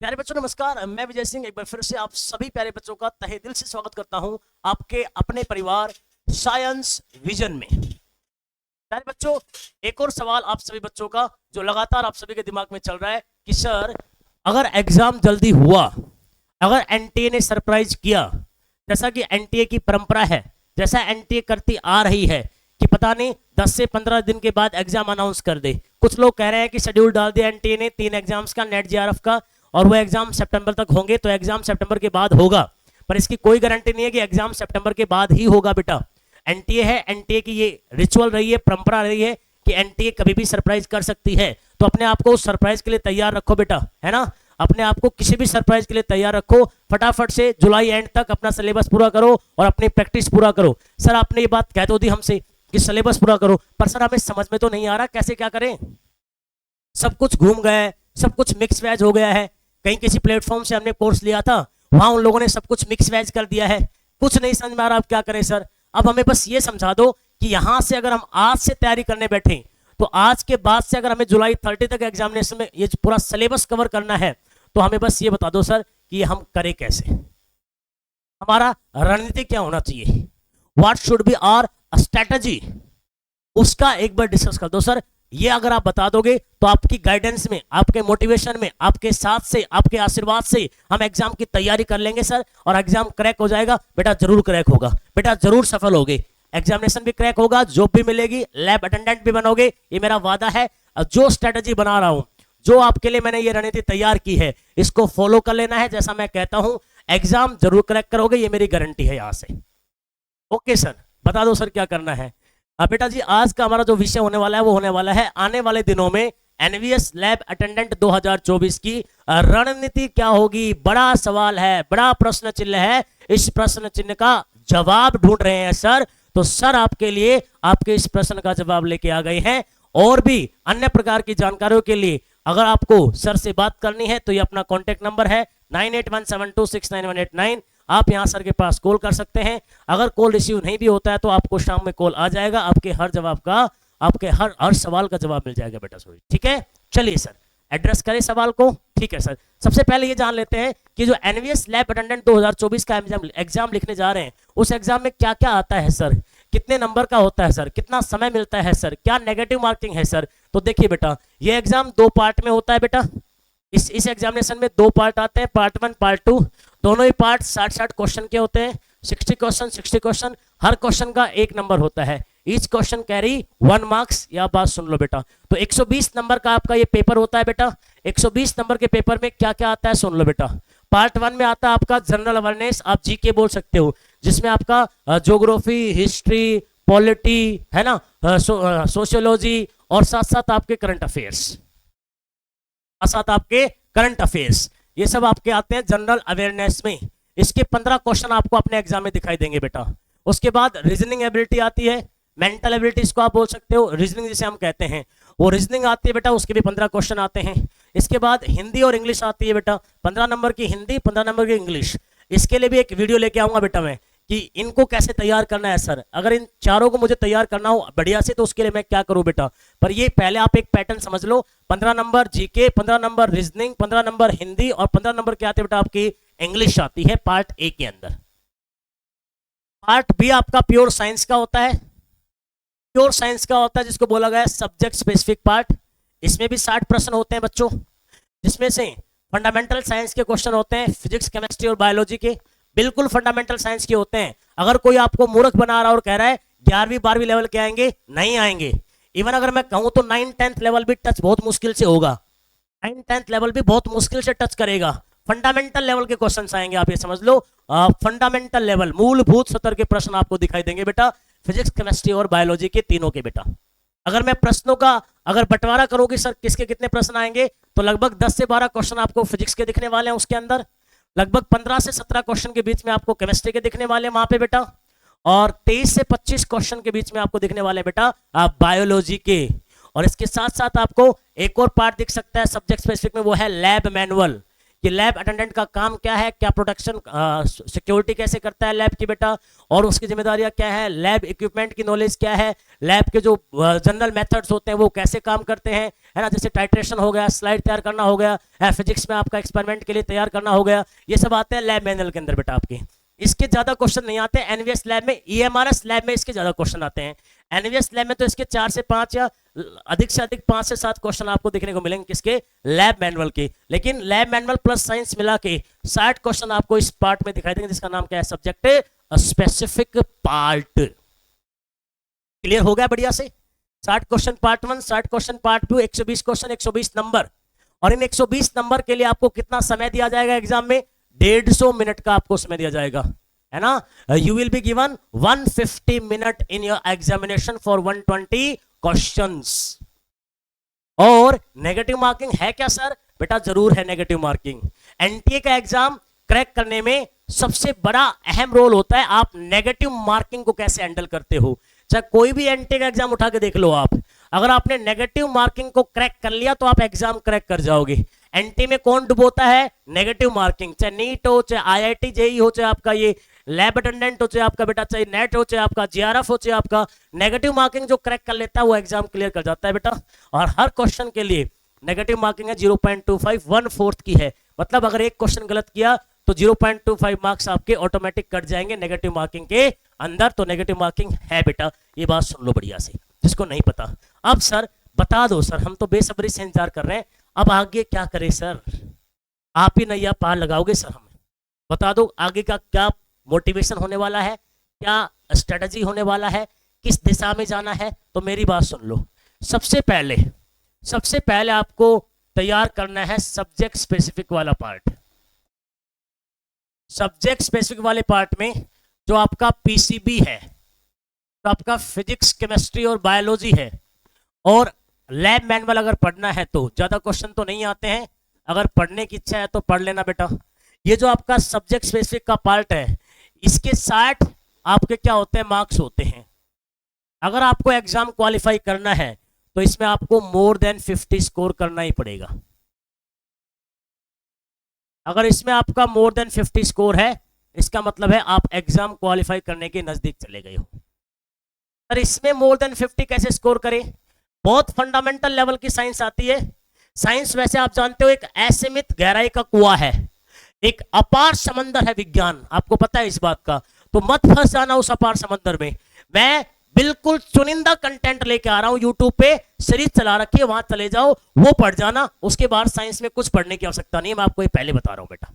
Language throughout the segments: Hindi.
प्यारे बच्चों नमस्कार। मैं विजय सिंह एक बार फिर से आप सभी प्यारे बच्चों का तहे दिल से स्वागत करता हूं आपके अपने परिवार साइंस विजन में। प्यारे बच्चों, एक और सवाल आप सभी बच्चों का जो लगातार आप सभी के दिमाग में चल रहा है कि सर अगर एग्जाम जल्दी हुआ, अगर एनटीए ने सरप्राइज किया, जैसा कि एनटीए की परंपरा है, जैसा एनटीए करती आ रही है कि पता नहीं 10 से 15 दिन के बाद एग्जाम अनाउंस कर दे। कुछ लोग कह रहे हैं कि शेड्यूल डाल दिया एनटीए ने 3 एग्जाम्स का, नेट जेआरएफ का, और वो एग्जाम सितंबर तक होंगे, तो एग्जाम सितंबर के बाद होगा। पर इसकी कोई गारंटी नहीं है कि एग्जाम सितंबर के बाद ही होगा बेटा। एनटीए है, एनटीए की ये रिचुअल रही है, परंपरा रही है कि एनटीए कभी भी सरप्राइज कर सकती है। तो अपने आप को उस सरप्राइज के लिए तैयार रखो बेटा, है ना। अपने आप को किसी भी सरप्राइज के लिए तैयार रखो। फटाफट से जुलाई एंड तक अपना सिलेबस पूरा करो और अपनी प्रैक्टिस पूरा करो। सर आपने ये बात कह तो दी हमसे कि सिलेबस पूरा करो, पर सर हमें समझ में तो नहीं आ रहा कैसे क्या करें। सब कुछ घूम गया है, सब कुछ मिक्स वेज हो गया है। कहीं किसी प्लेटफॉर्म से हमने कोर्स लिया था, वहां उन लोगों ने सब कुछ मिक्स वेज कर दिया है। कुछ नहीं समझ में आ रहा, अब क्या करें सर। अब हमें बस ये समझा दो कि यहां से अगर हम आज से तैयारी करने बैठे तो आज के बाद से अगर हमें जुलाई 30 तक एग्जामिनेशन में ये पूरा सिलेबस कवर करना है तो हमें बस ये बता दो सर कि हम करें कैसे, हमारा रणनीति क्या होना चाहिए, what should be our strategy, उसका एक बार डिस्कस कर दो सर। ये अगर आप बता दोगे तो आपकी गाइडेंस में, आपके मोटिवेशन में, आपके साथ से, आपके आशीर्वाद से हम एग्जाम की तैयारी कर लेंगे सर, और एग्जाम क्रैक हो जाएगा बेटा, जरूर क्रैक होगा बेटा, जरूर सफल होगे। एग्जामिनेशन भी क्रैक होगा, जॉब भी मिलेगी, लैब अटेंडेंट भी बनोगे, ये मेरा वादा है। जो स्ट्रेटजी बना रहा हूं, जो आपके लिए मैंने ये रणनीति तैयार की है, इसको फॉलो कर लेना है। जैसा मैं कहता हूं एग्जाम जरूर क्रैक करोगे, ये मेरी गारंटी है यहां से। ओके सर, बता दो सर क्या करना है। बेटा जी, आज का हमारा जो विषय होने वाला है वो होने वाला है आने वाले दिनों में एनवीएस लैब अटेंडेंट 2024 की रणनीति क्या होगी। बड़ा सवाल है, बड़ा प्रश्न चिन्ह है, इस प्रश्न चिन्ह का जवाब ढूंढ रहे हैं सर। तो सर आपके लिए आपके इस प्रश्न का जवाब लेके आ गए हैं। और भी अन्य प्रकार की जानकारियों के लिए अगर आपको सर से बात करनी है तो ये अपना कॉन्टेक्ट नंबर है 9817269189। आप यहाँ सर के पास कॉल कर सकते हैं। अगर कॉल रिसीव नहीं भी होता है तो आपको शाम में कॉल आ जाएगा, आपके हर जवाब का, आपके हर सवाल का जवाब मिल जाएगा बेटा। सॉरी, ठीक है। चलिए सर एड्रेस करें सवाल को। ठीक है सर, सबसे पहले ये जान लेते हैं कि जो एनवीएस लैब अटेंडेंट 2024 का एग्जाम लिखने जा रहे हैं, उस एग्जाम में क्या क्या आता है सर, कितने नंबर का होता है सर, कितना समय मिलता है सर, क्या नेगेटिव मार्किंग है सर। तो देखिए बेटा, ये एग्जाम 2 पार्ट में होता है बेटा। इस एग्जामिनेशन में 2 पार्ट आते हैं, पार्ट 1 पार्ट 2। दोनों ही पार्ट 60 क्वेश्चन के होते हैं, 60 क्वेश्चन, हर क्वेश्चन का 1 नंबर होता है। Each question carry 1 marks. या बात सुन लो बेटा, तो 120 नंबर का आपका ये पेपर होता है बेटा। 120 नंबर के पेपर में क्या क्या आता है सुन लो बेटा। पार्ट 1 में आता है आपका जनरल अवेयरनेस, आप जीके बोल सकते हो, जिसमें आपका ज्योग्राफी, हिस्ट्री, पॉलिटी, है ना, सोशियोलॉजी, और साथ साथ आपके करंट अफेयर्स, साथ आपके करंट अफेयर्स, ये सब आपके आते हैं जनरल अवेयरनेस में। इसके 15 क्वेश्चन आपको अपने एग्जाम में दिखाई देंगे बेटा। उसके बाद रीजनिंग एबिलिटी आती है, मेंटल एबिलिटीज को आप बोल सकते हो, रीजनिंग जिसे हम कहते हैं, वो रीजनिंग आती है बेटा, उसके भी 15 क्वेश्चन आते हैं। इसके बाद हिंदी और इंग्लिश आती है बेटा, 15 नंबर की हिंदी, 15 नंबर की इंग्लिश। इसके लिए भी एक वीडियो लेके आऊंगा बेटा मैं कि इनको कैसे तैयार करना है सर। अगर इन चारों को मुझे तैयार करना हो बढ़िया से तो उसके लिए मैं क्या करूं बेटा। पर ये पहले आप एक पैटर्न समझ लो, 15 number GK, 15 number reasoning, 15 number Hindi, और 15 नंबर क्या आते हैं बेटा, आपकी इंग्लिश आती है पार्ट ए के अंदर। पार्ट बी आपका प्योर साइंस का होता है, प्योर साइंस का होता है जिसको बोला गया है सब्जेक्ट स्पेसिफिक पार्ट। इसमें भी 60 प्रश्न होते हैं बच्चों, जिसमें से फंडामेंटल साइंस के क्वेश्चन होते हैं, फिजिक्स, केमिस्ट्री और बायोलॉजी के, बिल्कुल फंडामेंटल साइंस के होते हैं। अगर कोई आपको मूर्ख बना रहा है और कह रहा है 11वीं 12वीं लेवल के आएंगे, नहीं आएंगे। इवन अगर मैं कहूं तो 9th 10th लेवल भी टच बहुत मुश्किल से होगा, 9th 10th लेवल भी बहुत मुश्किल से टच करेगा। फंडामेंटल लेवल के क्वेश्चन आएंगे, आप ये समझ लो। फंडामेंटल लेवल, मूलभूत स्तर के प्रश्न आपको दिखाई देंगे बेटा, फिजिक्स, केमिस्ट्री और बायोलॉजी के तीनों के बेटा। अगर मैं प्रश्नों का अगर बंटवारा करूं कि सर किसके कितने प्रश्न आएंगे, तो लगभग 10 से 12 क्वेश्चन आपको फिजिक्स के दिखने वाले हैं उसके अंदर, लगभग 15 से 17 क्वेश्चन के बीच में आपको केमिस्ट्री के दिखने वाले हैं वहां पे बेटा, और 23 से 25 क्वेश्चन के बीच में आपको दिखने वाले बेटा बायोलॉजी के। और इसके साथ साथ आपको एक और पार्ट दिख सकता है सब्जेक्ट स्पेसिफिक में, वो है लैब मैनुअल। कि लैब अटेंडेंट का काम क्या है, क्या प्रोटेक्शन सिक्योरिटी कैसे करता है लैब की बेटा, और उसकी जिम्मेदारियां क्या है, लैब इक्विपमेंट की नॉलेज क्या है, लैब के जो जनरल मेथड्स होते हैं वो कैसे काम करते हैं, है ना, जैसे टाइट्रेशन हो गया, स्लाइड तैयार करना हो गया, फिजिक्स में आपका एक्सपेरिमेंट के लिए तैयार करना हो गया, ये सब आते हैं लैब मैनुअल के अंदर बेटा आपके। इसके ज्यादा क्वेश्चन नहीं आते एनवीएस लैब में, ईएमआरएस लैब में इसके ज्यादा क्वेश्चन आते हैं। एनवीएस लैब में तो इसके 4 से 5 या अधिक से अधिक 5 से 7 क्वेश्चन आपको देखने को मिलेंगे किसके, लैब मैनुअल के। लेकिन लैब मैनुअल प्लस साइंस मिला के 60 क्वेश्चन आपको इस पार्ट में दिखाई देंगे जिसका नाम क्या है, सब्जेक्ट स्पेसिफिक पार्ट। क्लियर हो गया बढ़िया से? 60 question part 1, 60 question part 2, 120 question, 120 number. और इन 120 नंबर के लिए आपको कितना समय दिया जाएगा एग्जाम में, 150 मिनट का आपको समय दिया जाएगा, है ना। You will be given 150 minute in your examination for 120 questions. और नेगेटिव मार्किंग है क्या सर? बेटा जरूर है नेगेटिव मार्किंग। एनटीए का एग्जाम क्रैक करने में सबसे बड़ा अहम रोल होता है आप नेगेटिव मार्किंग को कैसे हैंडल करते हो। चाहे कोई भी एनटीए का एग्जाम उठा के देख लो आप, अगर आपने नेगेटिव मार्किंग को क्रैक कर लिया तो आप एग्जाम क्रैक कर जाओगे। एनटी में कौन डुबोता है? Negative marking. चाहे नीट हो, चाहे आईआईटी जेई हो, चाहे आपका ये लैब अटेंडेंट हो, चाहे आपका बेटा चाहे नेट हो, चाहे आपका जीआरएफ हो, चाहे आपका, नेगेटिव मार्किंग जो क्रैक कर लेता है वो एग्जाम क्लियर कर जाता है बेटा। और हर क्वेश्चन के लिए नेगेटिव मार्किंग है 0.25, 1/4 की है। मतलब अगर एक क्वेश्चन गलत किया तो 0.25 मार्क्स आपके ऑटोमेटिक कट जाएंगे नेगेटिव मार्किंग के अंदर। तो नेगेटिव मार्किंग है बेटा, ये बात सुन लो बढ़िया से, जिसको नहीं पता। अब सर बता दो सर, हम तो बेसब्री से इंतजार कर रहे हैं, अब आगे क्या करें सर? आप ही नैया पार लगाओगे सर, हमें बता दो आगे का क्या मोटिवेशन होने वाला है, क्या स्ट्रेटजी होने वाला है, किस दिशा में जाना है। तो मेरी बात सुन लो, सबसे पहले आपको तैयार करना है सब्जेक्ट स्पेसिफिक वाला पार्ट। सब्जेक्ट स्पेसिफिक वाले पार्ट में जो आपका पीसीबी है, तो आपका फिजिक्स, केमिस्ट्री और बायोलॉजी है, और लैब मैनुअल अगर पढ़ना है तो ज्यादा क्वेश्चन तो नहीं आते हैं, अगर पढ़ने की इच्छा है तो पढ़ लेना बेटा। ये जो आपका सब्जेक्ट स्पेसिफिक का पार्ट है, इसके 60 आपके क्या होते हैं, मार्क्स होते हैं। अगर आपको एग्जाम क्वालिफाई करना है तो इसमें आपको मोर देन 50 स्कोर करना ही पड़ेगा। अगर इसमें आपका मोर देन 50 स्कोर है, इसका मतलब है आप एग्जाम क्वालिफाई करने के नजदीक चले गए हो। पर इसमें मोर देन 50 कैसे स्कोर करें? बहुत फंडामेंटल लेवल की साइंस आती है। साइंस वैसे आप जानते हो एक असीमित गहराई का कुआं है, एक अपार समंदर है विज्ञान, आपको पता है इस बात का। तो मत फंस जाना उस अपार समंदर में। मैं बिल्कुल चुनिंदा कंटेंट लेके आ रहा हूं, यूट्यूब पे सीरीज चला रखी है, वहां चले जाओ, वो पढ़ जाना। उसके बाद साइंस में कुछ पढ़ने की आवश्यकता नहीं है, मैं आपको ये पहले बता रहा हूं बेटा।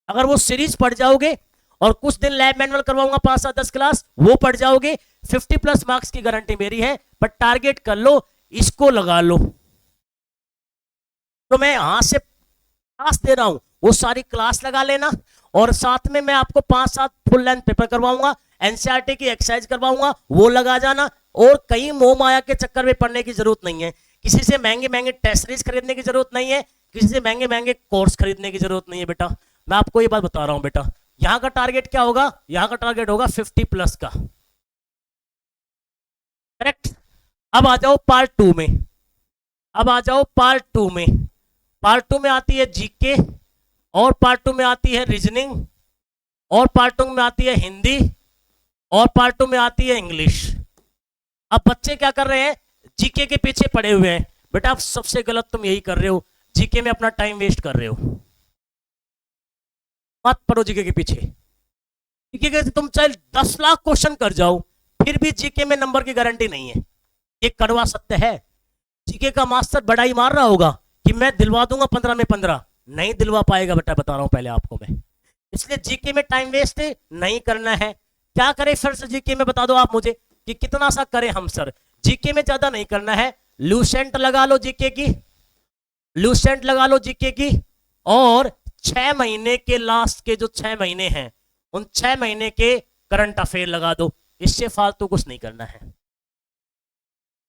अगर वो सीरीज पढ़ जाओगे और कुछ दिन लैब मैनुअल करवाऊंगा 5 से 10 क्लास, वो पढ़ जाओगे, 50+ मार्क्स की गारंटी मेरी है। पर टारगेट कर लो, इसको लगा लो। तो मैं यहां से क्लास दे रहा हूं, वो सारी क्लास लगा लेना, और साथ में मैं आपको 5-7 फुल लेंथ पेपर करवाऊंगा, एनसीईआरटी की एक्सरसाइज करवाऊंगा, वो लगा जाना। और कहीं मोह माया के चक्कर में पढ़ने की जरूरत नहीं है, किसी से महंगे महंगे टेस्ट सीरीज खरीदने की जरूरत नहीं है, किसी से महंगे महंगे कोर्स खरीदने की जरूरत नहीं है बेटा। मैं आपको ये बात बता रहा हूं बेटा। यहां का टारगेट क्या होगा? यहां का टारगेट होगा 50+ का, करेक्ट। अब आ जाओ पार्ट 2 में। पार्ट 2 में आती है जीके, और पार्ट 2 में आती है रीजनिंग, और पार्ट 2 में आती है हिंदी, और पार्ट 2 में आती है इंग्लिश। अब बच्चे क्या कर रहे हैं? जीके के पीछे पड़े हुए हैं। बेटा आप सबसे गलत तुम यही कर रहे हो, जीके में अपना टाइम वेस्ट कर रहे हो। मत पढ़ो जीके के पीछे। जीके के तुम चाहे 10 लाख क्वेश्चन कर जाओ, फिर भी जीके में नंबर की गारंटी नहीं है। ये कड़वा सत्य है। जीके का मास्टर बड़ा ही मार रहा होगा कि मैं दिलवा दूंगा 15 में 15, नहीं दिलवा पाएगा बेटा, बता रहा हूं पहले आपको मैं। इसलिए जीके में टाइम वेस्ट नहीं करना है। क्या करें फिर से जीके में, बता दो आप मुझे कि कितना सा करें हम सर? जीके में ज्यादा नहीं करना है, लूसेंट लगा लो जीके की, लूसेंट लगा लो जीके की, और 6 महीने के लास्ट के जो 6 महीने हैं, उन 6 महीने के करंट अफेयर लगा दो। इससे फालतू कुछ नहीं करना है।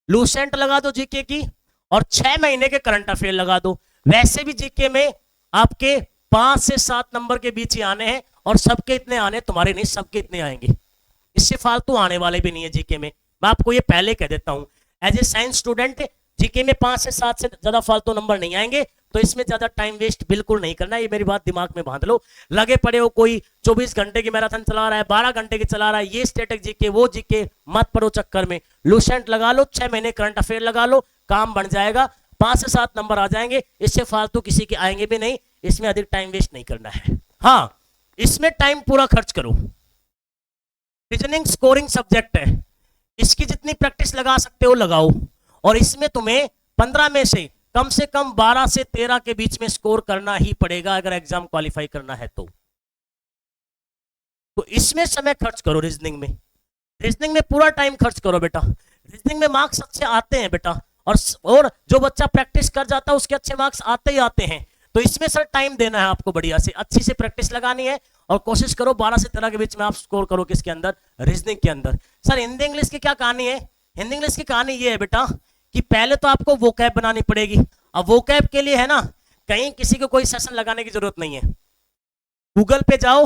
लूसेंट लगा दो जीके की, और 6 महीने के करंट अफेयर लगा दो। वैसे भी जीके में आपके 5 से 7 नंबर के बीच ही आने हैं, और सबके इतने आने, तुम्हारे नहीं, सबके इतने आएंगे। इससे फालतू आने वाले भी नहीं है जीके में, मैं आपको ये पहले कह देता हूं। As a science student GK में 5 से 7 से ज्यादा फालतू नंबर नहीं आएंगे। तो इसमें ज्यादा टाइम वेस्ट बिल्कुल नहीं करना है, ये मेरी बात दिमाग में बांध लो। लगे पड़े हो कोई 24 घंटे की मैराथन चला रहा है, 12 घंटे की चला रहा है, ये स्टैटिक जीके वो जीके, मत पड़ो चक्कर में। लूसेंट लगा लो, 6 महीने करंट अफेयर लगा लो, काम बन जाएगा, 5 से 7 नंबर आ जाएंगे। इससे फालतू किसी के आएंगे भी नहीं, इसमें अधिक टाइम वेस्ट नहीं करना है। हाँ, इसमें टाइम पूरा खर्च करो। रीजनिंग स्कोरिंग सब्जेक्ट है, इसकी जितनी प्रैक्टिस लगा सकते हो लगाओ, और इसमें तुम्हें 15 में से कम 12 से 13 के बीच में स्कोर करना ही पड़ेगा अगर एग्जाम क्वालिफाई करना है तो इसमें समय खर्च करो। रीजनिंग में पूरा टाइम खर्च करो बेटा। रीजनिंग में मार्क्स अच्छे आते हैं बेटा, और जो बच्चा प्रैक्टिस कर जाता है उसके अच्छे मार्क्स आते ही आते हैं। तो इसमें सर टाइम देना है आपको, बढ़िया से अच्छी से प्रैक्टिस लगानी है, और कोशिश करो 12 से 13 के बीच में आप स्कोर करो। किसके अंदर? रीजनिंग के अंदर। सर हिंदी इंग्लिश की क्या कहानी है? हिंदी इंग्लिश की कहानी ये है बेटा कि पहले तो आपको वोकैब बनानी पड़ेगी। अब वोकैब के लिए है ना, कहीं किसी को कोई सेशन लगाने की जरूरत नहीं है, गूगल पे जाओ,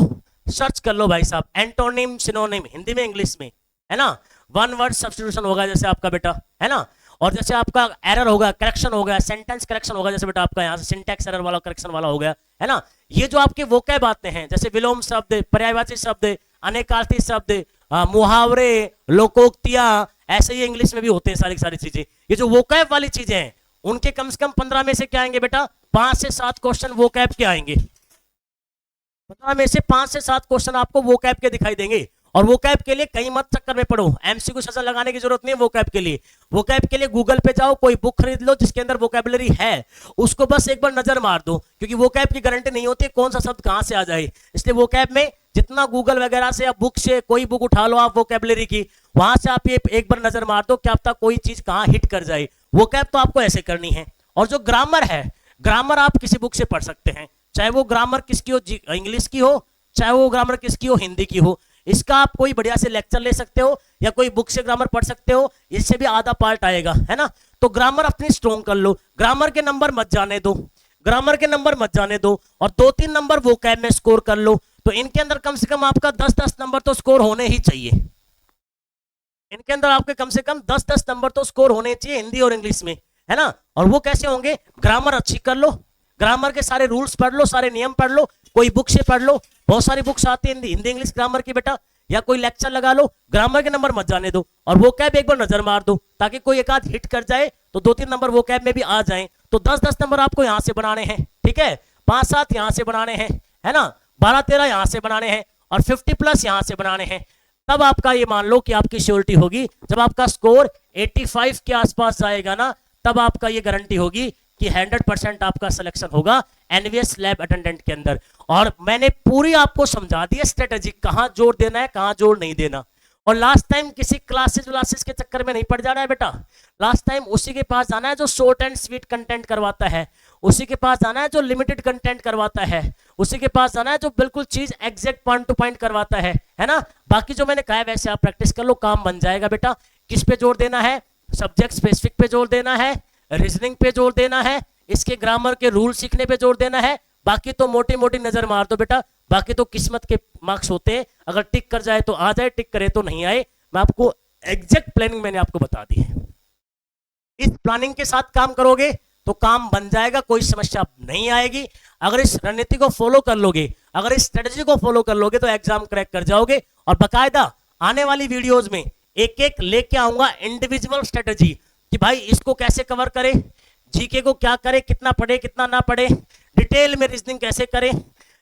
सर्च कर लो भाई साहब, एंटोनिम सिनोनिम, हिंदी में इंग्लिश में, है ना। 1 वर्ड सब्स्टिट्यूशन होगा जैसे आपका बेटा, है ना, और जैसे आपका एरर होगा, करेक्शन हो गया, सेंटेंस करेक्शन होगा, जैसे बेटा आपका यहाँ से सिंटैक्स एरर वाला, करेक्शन वाला हो गया, है ना। ये जो आपके वोकैब आते हैं, जैसे विलोम शब्द, पर्यायवाची शब्द, अनेकार्थी शब्द, मुहावरे, लोकोक्तियां, ऐसे ही इंग्लिश में भी होते हैं सारी चीजें। ये जो वोकैब वाली चीजें हैं, उनके कम से कम 15 में से क्या आएंगे बेटा? 5 से 7 क्वेश्चन वोकैब के आएंगे। 15 में से 5 से 7 क्वेश्चन आपको वोकैब के दिखाई देंगे। और वोकैब के लिए कहीं मत चक्कर में पड़ो, एमसीक्यू सेशन लगाने की जरूरत नहीं है वोकैब के लिए। वोकैब के लिए गूगल पे जाओ, कोई बुक खरीद लो जिसके अंदर वोकैबुलरी है, उसको बस एक बार नजर मार दो, क्योंकि वोकैब की गारंटी नहीं होती कौन सा शब्द कहां से आ जाए। इसलिए वोकैब में जितना गूगल वगैरह से या बुक से कोई बुक उठा लो आप वोकैबुलरी की, वहां से आप ये एक बार नजर मार दो, क्या पता कोई चीज कहां हिट कर जाए। वोकैब तो आपको ऐसे करनी है। और जो ग्रामर है, ग्रामर आप किसी बुक से पढ़ सकते हैं, चाहे वो ग्रामर किसकी हो, इंग्लिश की हो, चाहे वो ग्रामर किसकी हो, हिंदी की हो। इसका आप कोई बढ़िया से लेक्चर ले सकते हो, या कोई बुक से ग्रामर पढ़ सकते हो, इससे भी आधा पार्ट आएगा, है ना। तो ग्रामर अपनी स्ट्रॉन्ग कर लो, ग्रामर के नंबर मत जाने दो, ग्रामर के नंबर मत जाने दो, और 2-3 नंबर वोकैब में स्कोर कर लो। तो इनके अंदर कम से कम आपका 10-10 नंबर तो स्कोर होने ही चाहिए। इनके अंदर आपके कम से कम 10-10 नंबर तो स्कोर होने चाहिए हिंदी और इंग्लिश में, है ना। और वो कैसे होंगे? ग्रामर अच्छी कर लो, ग्रामर के सारे रूल्स पढ़ लो, सारे नियम पढ़ लो, कोई बुक से पढ़ लो, बहुत सारी बुक्स आती है हिंदी इंग्लिश ग्रामर की बेटा, या कोई लेक्चर लगा लो, ग्रामर के नंबर मत जाने दो, और वो कैब एक बार नजर मार दो, ताकि कोई एक आध हिट कर जाए तो 2-3 नंबर वो कैब में भी आ जाए। तो 10-10 नंबर आपको यहां से बनाने हैं, ठीक है, 5-7 यहां से बनाने हैं, है ना, 12-13 यहां से बनाने हैं, और 50+ यहां से बनाने हैं। तब आपका ये मान लो कि आपकी श्योरिटी होगी, जब आपका स्कोर 85 के आसपास जाएगा ना, तब आपका ये गारंटी होगी कि 100% आपका सिलेक्शन होगा एनवीएस लैब अटेंडेंट के अंदर। और मैंने पूरी आपको समझा दी है स्ट्रेटेजी, कहां जोर देना है, कहां जोर नहीं देना। और लास्ट टाइम किसी क्लासेस के चक्कर में नहीं पड़ जाना है बेटा। लास्ट टाइम उसी के पास जाना है जो शॉर्ट एंड स्वीट कंटेंट करवाता है, उसी के पास जाना है जो लिमिटेड कंटेंट करवाता है, उसी के पास जाना है जो बिल्कुल चीज एग्जैक्ट पॉइंट टू पॉइंट करवाता है ना। बाकी जो मैंने कहा है वैसे आप प्रैक्टिस कर लो, काम बन जाएगा बेटा। किस पे जोर देना है? सब्जेक्ट स्पेसिफिक पे जोर देना है, रीजनिंग पे जोर देना है, इसके ग्रामर के रूल सीखने पे जोर देना है। बाकी तो मोटी मोटी नजर मार दो बेटा, बाकी तो किस्मत के मार्क्स होते हैं, अगर टिक कर जाए तो आ जाए, टिक करे तो नहीं आए। मैं आपको एग्जैक्ट प्लानिंग मैंने आपको बता दी है। इस प्लानिंग के साथ काम करोगे तो काम बन जाएगा, कोई समस्या नहीं आएगी। अगर इस रणनीति को फॉलो कर लोगे, अगर इस स्ट्रेटजी को फॉलो कर लोगे तो एग्जाम क्रैक कर जाओगे। और बकायदा आने वाली वीडियोज में एक एक लेके आऊंगा इंडिविजुअल स्ट्रेटजी, कि भाई इसको कैसे कवर करें, जीके को क्या करें, कितना पढ़े कितना ना पढ़े, डिटेल में रीजनिंग कैसे करें,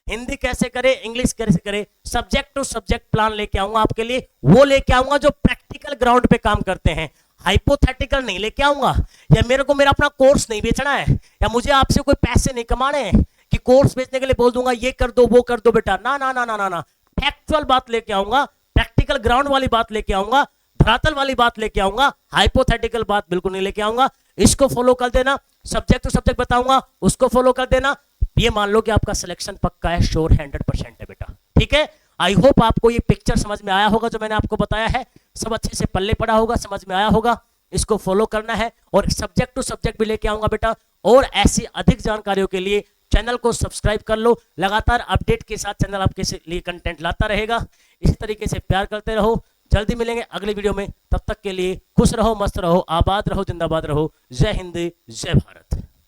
हिंदी कैसे करें, इंग्लिश कैसे करें, सब्जेक्ट टू सब्जेक्ट प्लान लेके आऊंगा आपके लिए। वो लेके आऊंगा जो प्रैक्टिकल ग्राउंड पे काम करते हैं, हाइपोथेटिकल नहीं लेके आऊंगा। या मेरे को मेरा अपना कोर्स नहीं बेचना है, या मुझे आपसे कोई पैसे नहीं कमाने हैं कि कोर्स बेचने के लिए बोल दूंगा ये कर दो वो कर दो बेटा। ना ना ना ना ना ना, फैक्चुअल बात लेके आऊंगा, प्रैक्टिकल ग्राउंड वाली बात लेके आऊंगा, धरातल वाली बात लेके आऊंगा, हाइपोथेटिकल बात बिल्कुल नहीं लेके आऊंगा। इसको फॉलो कर देना, सब्जेक्ट टू सब्जेक्ट बताऊंगा, उसको फॉलो कर देना। ये मान लो कि आपका सिलेक्शन पक्का है, श्योर 100% है बेटा, ठीक है। आई होप आपको ये पिक्चर समझ में आया होगा, जो मैंने आपको बताया है सब अच्छे से पल्ले पड़ा होगा, समझ में आया होगा। इसको फॉलो करना है, और सब्जेक्ट टू सब्जेक्ट भी लेके आऊंगा बेटा। और ऐसी अधिक जानकारियों के लिए चैनल को सब्सक्राइब कर लो, लगातार अपडेट के साथ चैनल आपके लिए कंटेंट लाता रहेगा। इसी तरीके से प्यार करते रहो। जल्दी मिलेंगे अगली वीडियो में, तब तक के लिए खुश रहो, मस्त रहो, आबाद रहो, जिंदाबाद रहो। जय हिंद, जय भारत।